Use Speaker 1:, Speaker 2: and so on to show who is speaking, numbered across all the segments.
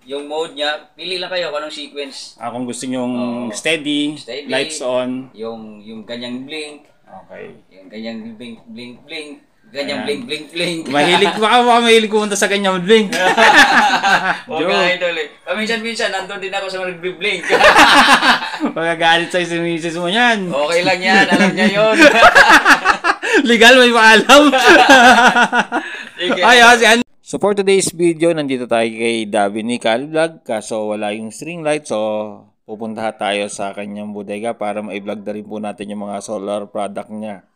Speaker 1: yung mode niya, pili lang kayo kung anong sequence.
Speaker 2: Kung gusto nyong steady, lights on.
Speaker 1: Yung ganyang blink.
Speaker 2: Okay.
Speaker 1: Yung ganyang blink, blink, blink. Ganyang blink, blink, blink.
Speaker 2: Mahilig mahilig pumunta sa ganyang blink.
Speaker 1: Huwag ka idol eh. Paminsan-minsan, nandun din ako sa nag-blink.
Speaker 2: Magagalit sa'yo si misis mo yan.
Speaker 1: Okay lang yan, alam niya yun.
Speaker 2: Legal, may paalam. Ay, so for today's video, nandito tayo kay Davin ni Vlog. Kaso wala yung string light. So pupunta tayo sa kanyang bodega para ma-vlog na rin po natin yung mga solar product niya.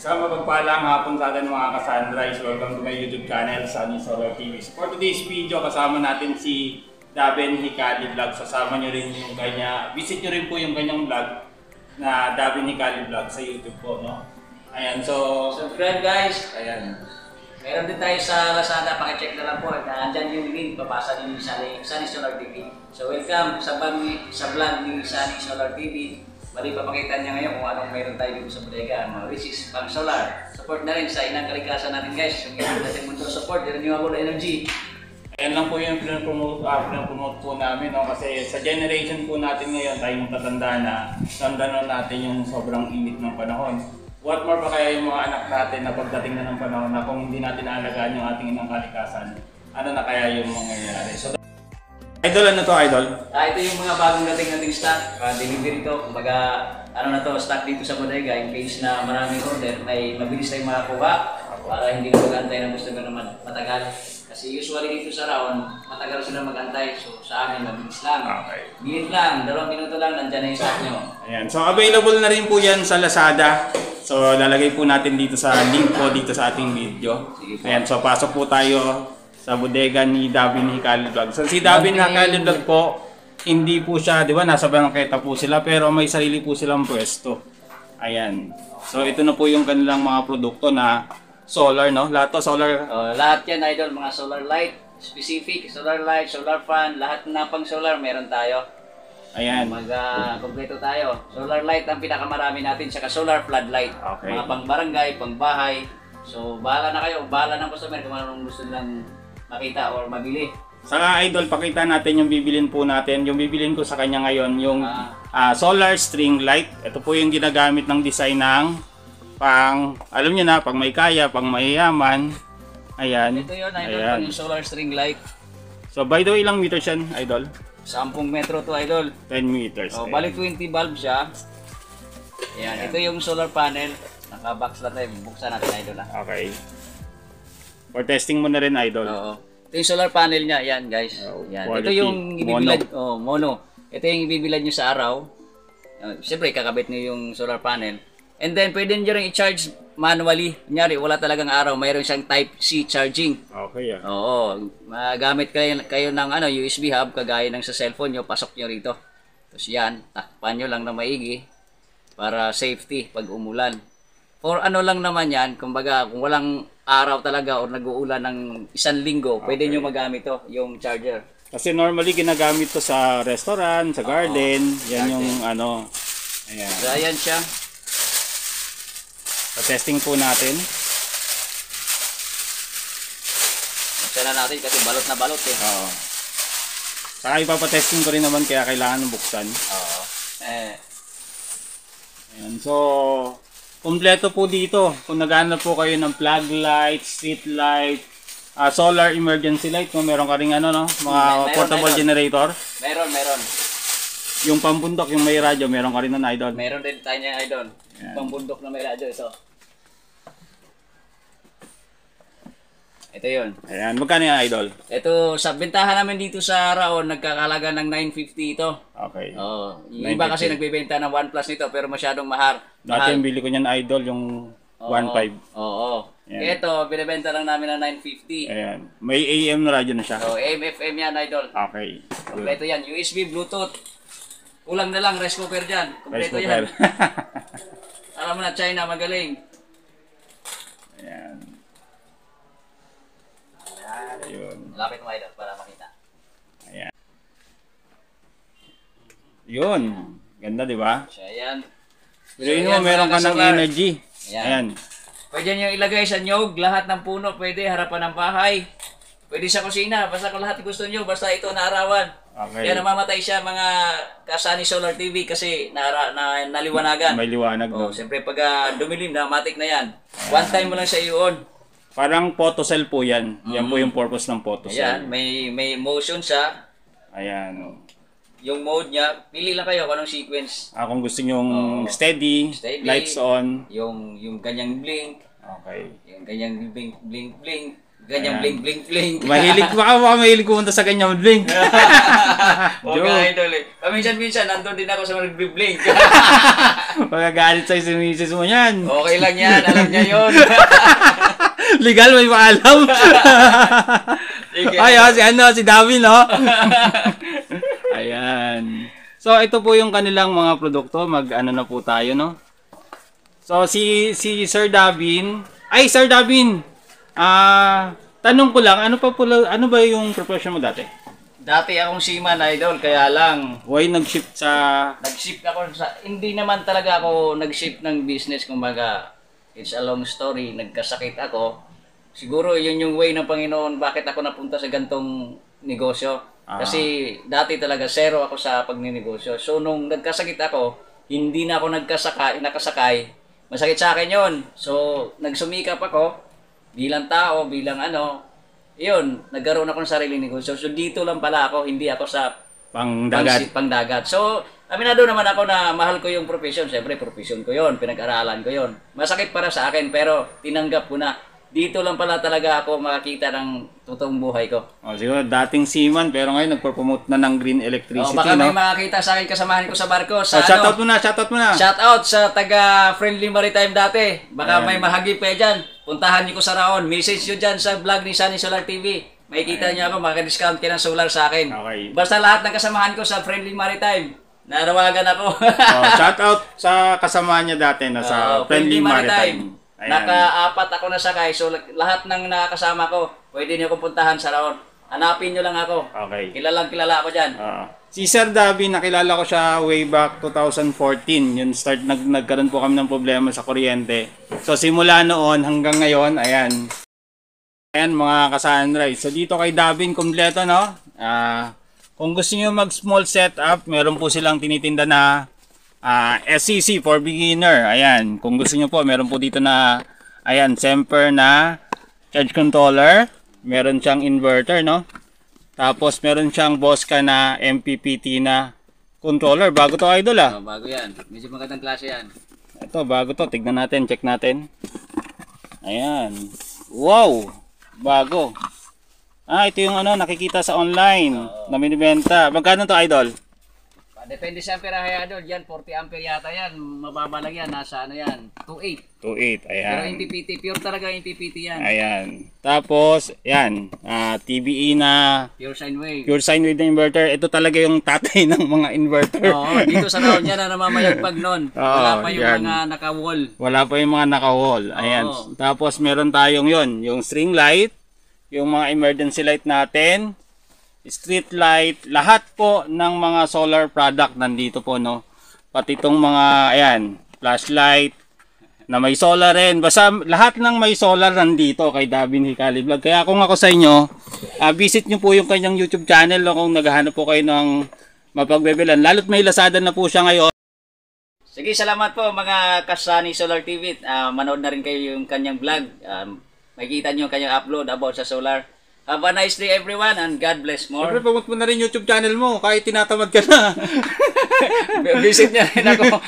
Speaker 2: Sa mapagpalang hapon sa atin mga ka-Sunrise, welcome to my YouTube channel, Sunny Solar TV. So for today's video, kasama natin si Davin Hikali Vlog. Sasama nyo rin yung kanya, visit nyo rin po yung kanyang vlog na Davin Hikali Vlog sa YouTube po, no? Ayan, so
Speaker 1: subscribe guys, ayan. Meron din tayo sa Lazada, pakicheck na lang po. Nandyan yung link, papasa din yung Sunny Solar TV. So welcome sa vlog ni Sunny Solar TV. Bali, papakita niya ngayon kung anong mayroon tayo dito sa bodega, which is pang solar. Support na rin sa inang kalikasan natin guys. Yung gano'n natin mundo support, renewable energy.
Speaker 2: Ayan lang po yung pinapromote po namin, no? Kasi sa generation po natin ngayon, tayong tatanda na, tanda natin yung sobrang init ng panahon. What more pa kaya yung mga anak natin na pagdating na ng panahon na kung hindi natin aalagaan yung ating inang kalikasan, ano na kaya yung mangyayari? So, Idol, ano to, Idol?
Speaker 1: Ito yung mga bagong dating stock, delivery to. Kumbaga, ano na to, stock dito sa bodega. In case na maraming order, may mabilis tayong makakuha para hindi na mag-antay ng customer naman matagal. Kasi usually dito sa Raon, matagal sila mag-antay. So sa amin, mabilis lang.
Speaker 2: Okay.
Speaker 1: Minute lang, 2 minuto lang, nandyan na yung stock nyo.
Speaker 2: Ayan. So available na rin po yan sa Lazada. So lalagay po natin dito sa link po dito sa ating video. Ayan, so pasok po tayo sa bodega ni Davin Hikali Vlog. So si Davin Hikali Vlog po, hindi po siya, di ba, nasa bangketa po sila, pero may sarili po silang pwesto. Ayan. So ito na po yung kanilang mga produkto na solar, no? Lahat to solar.
Speaker 1: Lahat yan, idol, mga solar light, specific, solar light, solar fan, lahat na pang solar meron tayo.
Speaker 2: Ayan.
Speaker 1: Kompleto tayo. Solar light ang pinakamarami natin, saka solar floodlight.
Speaker 2: Okay.
Speaker 1: Mga pang barangay, pang bahay. So bahala na kayo, bahala ng customer kung anong gusto nilang makita or mabili.
Speaker 2: Saka idol, pakita natin yung bibilin po natin. Yung bibilin ko sa kanya ngayon, yung solar string light. Ito po yung ginagamit ng design ng pang, alam niyo na, pang may kaya, pang mayayaman. Ayan.
Speaker 1: Ito yun, idol, yung solar string light.
Speaker 2: So by the way, ilang meters yan, idol?
Speaker 1: 10 metro to, idol.
Speaker 2: 10 meters.
Speaker 1: Bali 20 bulb siya. Ayan, ito yung solar panel. Naka-box lang tayo, buksan natin, idol.
Speaker 2: Okay. For testing mo na rin, idol.
Speaker 1: Oo. Ito yung solar panel niya, yan guys. Yan. Ito yung ibibilad, mono. Ito yung ibibilad nyo sa araw. Siyempre, kakabit nyo yung solar panel. And then, pwede nyo rin i-charge manually. Kunyari, wala talagang araw, mayroon siyang Type-C charging.
Speaker 2: Okay, yeah.
Speaker 1: Oo. Magamit kayo ng USB hub, kagaya ng sa cellphone nyo, pasok nyo rito. Tapos yan, takpan nyo lang na maigi para safety pag umulan. For ano lang naman yan, kumbaga kung walang araw talaga o nag-uulan ng 1 linggo, pwede nyo magamit to, yung charger.
Speaker 2: Kasi normally ginagamit to sa restaurant, sa garden, yan yung ano. Ayan.
Speaker 1: So ayan siya.
Speaker 2: So testing po natin.
Speaker 1: Buksan na natin kasi balot na balot eh.
Speaker 2: Oo. Saka ipapatesting ko rin naman kaya kailangan buksan.
Speaker 1: Oo.
Speaker 2: Ayan, so kumpleto po dito. Kung naghahanap po kayo ng plug light, street light, solar emergency light, no? Meron ka rin ano, no? Mga portable generator.
Speaker 1: Meron.
Speaker 2: Yung pambundok, yung may radyo, meron ka rin na, idol.
Speaker 1: Meron din tayo niya, idol. Pambundok na may radyo ito. Ito yun.
Speaker 2: Ayan, magkano yan, idol?
Speaker 1: Ito, sa bentahan namin dito sa Raon, nagkakalaga ng 950 ito.
Speaker 2: Okay.
Speaker 1: Yung iba kasi nagbebenta ng OnePlus nito pero masyadong mahal.
Speaker 2: Dati yung bili ko niyan, idol, yung 1.5.
Speaker 1: Oo. Ito, binibenta lang namin ng 950.
Speaker 2: Ayan. May AM na radyo na siya.
Speaker 1: AM, FM yan, idol.
Speaker 2: Okay.
Speaker 1: Kompleto yan. USB, Bluetooth. Kulang na lang, rice cooker dyan. Kompleto
Speaker 2: Rice
Speaker 1: yan.
Speaker 2: cooker.
Speaker 1: Alam mo na, China, magaling.
Speaker 2: Ayan. Ayun.
Speaker 1: Lapit mo, idol, para makita.
Speaker 2: Ayan. Yun. Ganda, di ba?
Speaker 1: So, ayan.
Speaker 2: Pero yun
Speaker 1: ayan,
Speaker 2: mo, meron
Speaker 1: mga
Speaker 2: ka ng
Speaker 1: ka-solar.
Speaker 2: energy.
Speaker 1: Ayan.
Speaker 2: Ayan.
Speaker 1: Pwede nyo ilagay sa nyog, lahat ng puno, pwede, harapan ng bahay. Pwede sa kusina, basta kung lahat gusto nyo, basta ito naarawan.
Speaker 2: Okay.
Speaker 1: Kaya namamatay siya mga Sunny Solar TV kasi naliwanagan.
Speaker 2: May liwanag,
Speaker 1: Oh,
Speaker 2: no?
Speaker 1: siyempre pag dumilim na, matik na yan. One time mo lang siya i-on.
Speaker 2: Parang photocell po yan. Yan po yung purpose ng photocell.
Speaker 1: Ayan, may motion siya.
Speaker 2: Ayan.
Speaker 1: Yung mode niya, pili lang kayo kung anong sequence.
Speaker 2: Kung gusto nyong steady,
Speaker 1: Steady.
Speaker 2: lights on.
Speaker 1: Yung ganyang blink,
Speaker 2: Okay.
Speaker 1: yung ganyang blink, blink, blink, ganyang
Speaker 2: Ayan.
Speaker 1: blink, blink, blink.
Speaker 2: Mahilig, baka mahilig pumunta sa ganyang blink.
Speaker 1: O nga, idol eh. Paminsan-minsan, nandun din ako sa nagbi-blink.
Speaker 2: Magagalit sa'yo si misis mo yan.
Speaker 1: Okay lang yan, alam niya yun.
Speaker 2: Legal, may paalam.
Speaker 1: Sige.
Speaker 2: Ay, si Davi, no? Ayan. So, ito po yung kanilang mga produkto. Mag-ano na po tayo, no? So, si Sir Davin. Ay, Sir Davin! Tanong ko lang, ano ba yung profession mo dati?
Speaker 1: Dati akong seaman, idol, kaya lang,
Speaker 2: Why nag-shift sa...
Speaker 1: nag-shift ako sa, hindi naman talaga ako nag-shift ng business, kumbaga, it's a long story, nagkasakit ako. Siguro yun yung way ng Panginoon, bakit ako napunta sa gantong negosyo. Kasi dati talaga, zero ako sa pagninegosyo. So, nung nagkasakit ako, hindi na ako nakasakay, masakit sa akin yun. So, nagsumikap ako, bilang tao, bilang yun, nagkaroon ako ng sariling negosyo. So, dito lang pala ako, hindi ako sa pangdagat. So, aminado naman ako na mahal ko yung profession. Siyempre, profession ko yon, pinag-aralan ko yon. Masakit para sa akin, pero tinanggap ko na. Dito lang pala talaga ako makakita ng totoong buhay ko.
Speaker 2: Siguro, dating seaman, pero ngayon nagpo-promote na ng green electricity,
Speaker 1: Baka
Speaker 2: no?
Speaker 1: may makakita sa akin, kasamahan ko sa barko. Sa
Speaker 2: Shoutout mo na.
Speaker 1: Shout out sa taga Friendly Maritime dati. Baka may mahagip pa dyan. Puntahan niyo ko sa Raon. Message nyo dyan sa vlog ni Sunny Solar TV. Makikita niyo ako, makaka-discount kayo ng solar sa akin.
Speaker 2: Okay.
Speaker 1: Basta lahat ng kasamahan ko sa Friendly Maritime. Nanawagan ako.
Speaker 2: Shoutout sa kasama niya dati na sa Friendly Maritime. Ayan.
Speaker 1: Naka-apat ako nasakay. So lahat ng nakakasama ko, pwede niyo akong puntahan sa Raon. Hanapin niyo lang ako.
Speaker 2: Okay.
Speaker 1: Kilala ako dyan.
Speaker 2: Si Sir Davi, nakilala ko siya way back 2014. Yun nagkaroon po kami ng problema sa kuryente. So simula noon hanggang ngayon, ayan. Ayan mga ka-sunrise. So dito kay Davin, kompleto, no? Kung gusto niyo mag small setup, meron po silang tinitinda na SCC for beginner. Ayan, kung gusto niyo po, meron po dito na ayan, Semper na charge controller. Meron siyang inverter, no? Tapos meron siyang Bosca na MPPT na controller. Bago to, idol,
Speaker 1: Bago yan. Medyo magandang klase yan.
Speaker 2: Ito, bago to. Tignan natin, check natin. Ayan. Wow! Bago. Ito yung nakikita sa online na binibenta. Magkano to, idol?
Speaker 1: Depende sa amperahe, idol. Yan, 40 ampere yata yan. Mababa lang yan. Nasa yan? 2.8.
Speaker 2: 2.8, ayan.
Speaker 1: Pero MPPT, pure talaga MPPT yan.
Speaker 2: Ayan. Tapos, yan. TBE na
Speaker 1: Pure sine wave.
Speaker 2: pure sine wave na inverter. Ito talaga yung tatay ng mga inverter.
Speaker 1: Oo, dito sa Raon yan na namamayagpag nun. Wala pa yung
Speaker 2: yan.
Speaker 1: mga naka-wall.
Speaker 2: Wala pa yung mga naka-wall. Ayan.
Speaker 1: Oo.
Speaker 2: Tapos, meron tayong yung string light, yung mga emergency light natin, street light, lahat po ng mga solar product nandito po, no? Pati itong mga, ayan, flashlight, na may solar rin. Basta lahat ng may solar nandito kay Davin Hicali Vlog. Kaya kung ako sa inyo, visit nyo po yung kanyang YouTube channel, no, kung naghahanap po kayo ng mapagbebelan. Lalo't may Lazada na po siya ngayon.
Speaker 1: Sige, salamat po mga ka-Sunny Solar TV. Manood na rin kayo yung kanyang vlog. Makikita nyo yung kanyang upload about sa solar. Have a nice day everyone and God bless more.
Speaker 2: Siyempre, promote mo na rin YouTube channel mo kahit tinatamad ka na.
Speaker 1: Visit niya rin ako.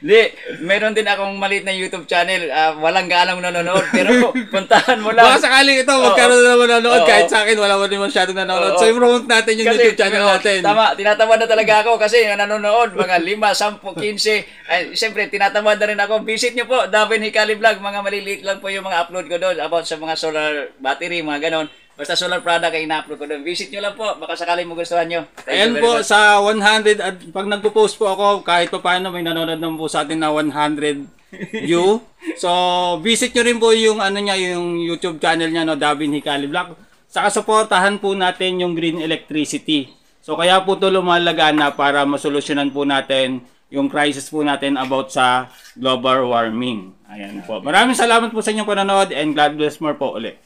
Speaker 1: Di, meron din akong maliit na YouTube channel. Walang galang nanonood. Pero puntahan mo lang.
Speaker 2: Baka sakaling ito, magkaroon na manonood. Kahit sa akin, wala mo rin masyadong nanonood. So, i-promote natin yung YouTube channel natin.
Speaker 1: Tama, tinatamad na talaga ako kasi nanonood. Mga 5, 10, 15. Ay, siyempre, tinatamad na rin ako. Visit niyo po, Davin Hicali Vlog. Mga maliliit lang po yung mga upload ko doon about sa mga solar battery, mga ganon. Basta solar product ay ina-upload ko doon. Visit nyo lang po. Baka sakaling magustuhan nyo.
Speaker 2: Ayan po, sa 100, at pag nagpo-post po ako, kahit pa paano may nanonood naman po sa atin na 100 view. So, visit nyo rin po yung yung YouTube channel niya, no, Davin Hicali Vlog. Saka supportahan po natin yung green electricity. So, So kaya po ito lumalagana para masolusyonan po natin yung crisis po natin about sa global warming. Ayan po. Maraming salamat po sa inyong panonood and God bless more po ulit.